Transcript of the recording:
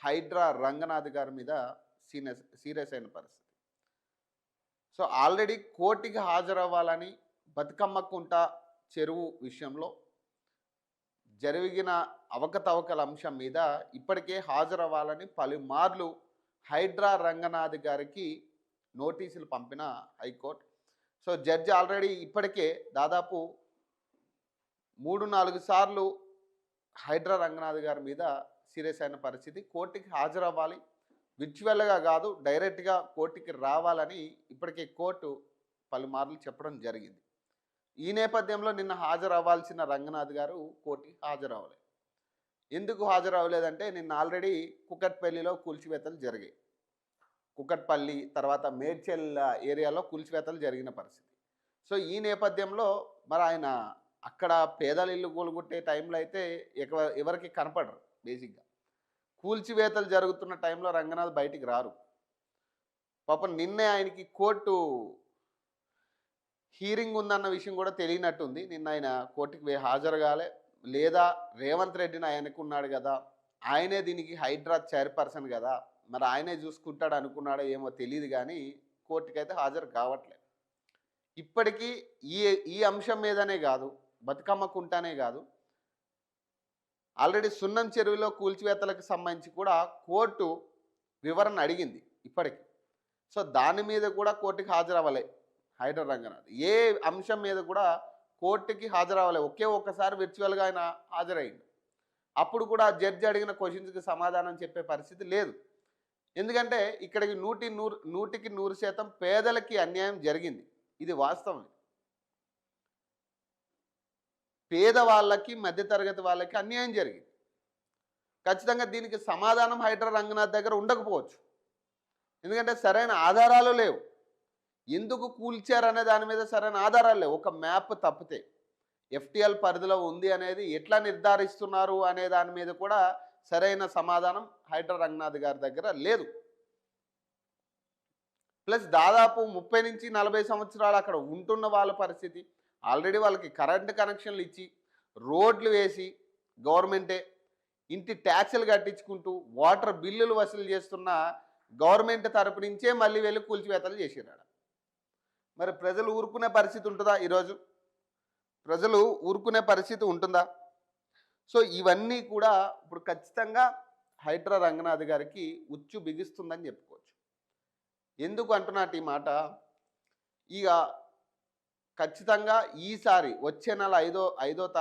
హైడ్రా రంగనాథ్ గారి మీద సీరియస్ అయిన పరిస్థితి. సో ఆల్రెడీ కోర్టుకి హాజరవ్వాలని బతుకమ్మకుంట చెరువు విషయంలో జరిగిన అవకతవకల అంశం మీద ఇప్పటికే హాజరవ్వాలని పలుమార్లు హైడ్రా రంగనాథ్ గారికి నోటీసులు పంపిన హైకోర్టు. సో జడ్జి ఆల్రెడీ ఇప్పటికే దాదాపు 3-4 సార్లు హైడ్రా రంగనాథ్ గారి మీద సీరియస్ అయిన పరిస్థితి. కోర్టుకి హాజరవ్వాలి, విర్చువల్గా కాదు డైరెక్ట్గా కోర్టుకి రావాలని ఇప్పటికే కోర్టు పలుమార్లు చెప్పడం జరిగింది. ఈ నేపథ్యంలో నిన్న హాజరవ్వాల్సిన రంగనాథ్ గారు కోర్టుకి హాజరవ్వలేదు. ఎందుకు హాజరవ్వలేదంటే నిన్న ఆల్రెడీ కుకట్పల్లిలో కూల్చివేతలు జరిగాయి. కుకట్పల్లి తర్వాత మేడ్చల్ ఏరియాలో కూల్చివేతలు జరిగిన పరిస్థితి. సో ఈ నేపథ్యంలో మరి ఆయన అక్కడ పేదల ఇల్లు కూలగొట్టే టైంలో అయితే ఎవరికి కనపడరు. బేసిక్గా కూల్చివేతలు జరుగుతున్న టైంలో రంగనాథ్ బయటికి రారు. పాపం నిన్నే ఆయనకి కోర్టు హీరింగ్ ఉందన్న విషయం కూడా తెలియనట్టుంది. నిన్న ఆయన కోర్టుకి హాజరు కాలే. లేదా రేవంత్ రెడ్డిని ఆయనకున్నాడు కదా, ఆయనే దీనికి హైడ్రా చైర్పర్సన్ కదా, మరి ఆయనే చూసుకుంటాడు అనుకున్నాడో ఏమో తెలియదు, కానీ కోర్టుకైతే హాజరు కావట్లేదు. ఇప్పటికీ ఈ అంశం మీదనే కాదు, బతుకమ్మ కుంటనే కాదు, ఆల్రెడీ సున్నం చెరువులో కూల్చివేతలకు సంబంధించి కూడా కోర్టు వివరణ అడిగింది ఇప్పటికి. సో దాని మీద కూడా కోర్టుకి హాజరవ్వలే హైడ్రా రంగనాథ్. ఏ అంశం మీద కూడా కోర్టుకి హాజరవ్వలే. ఒక్కసారి విర్చువల్గా ఆయన హాజరయ్యింది. అప్పుడు కూడా జడ్జి అడిగిన క్వశ్చన్స్కి సమాధానం చెప్పే పరిస్థితి లేదు. ఎందుకంటే ఇక్కడికి 100% పేదలకి అన్యాయం జరిగింది. ఇది వాస్తవం. పేదవాళ్ళకి, మధ్యతరగతి వాళ్ళకి అన్యాయం జరిగింది. ఖచ్చితంగా దీనికి సమాధానం హైడ్రా రంగనాథ్ దగ్గర ఉండకపోవచ్చు. ఎందుకంటే సరైన ఆధారాలు లేవు. ఎందుకు కూల్చారనే దాని మీద సరైన ఆధారాలు లేవు. ఒక మ్యాప్ తప్పితే ఎఫ్టీఎల్ పరిధిలో ఉంది అనేది ఎట్లా నిర్ధారిస్తున్నారు అనే దాని మీద కూడా సరైన సమాధానం హైడ్రా రంగనాథ్ గారి దగ్గర లేదు. ప్లస్ దాదాపు 30-40 సంవత్సరాలు అక్కడ ఉంటున్న వాళ్ళ పరిస్థితి, ఆల్రెడీ వాళ్ళకి కరెంటు కనెక్షన్లు ఇచ్చి రోడ్లు వేసి గవర్నమెంటే ఇంటి ట్యాక్సులు కట్టించుకుంటూ వాటర్ బిల్లులు వసూలు చేస్తున్న గవర్నమెంట్ తరపు నుంచే మళ్ళీ వెళ్ళి కూల్చివేతలు చేసినాడు. మరి ప్రజలు ఊరుకునే పరిస్థితి ఉంటుందా? ఈరోజు ప్రజలు ఊరుకునే పరిస్థితి ఉంటుందా? సో ఇవన్నీ కూడా ఇప్పుడు ఖచ్చితంగా హైడ్రా రంగనాథ్ గారికి ఉచ్చు బిగిస్తుందని చెప్పుకోవచ్చు. ఎందుకు అంటున్నట్టు ఈ మాట, ఇక ఖచ్చితంగా ఈసారి వచ్చే నెల 5వ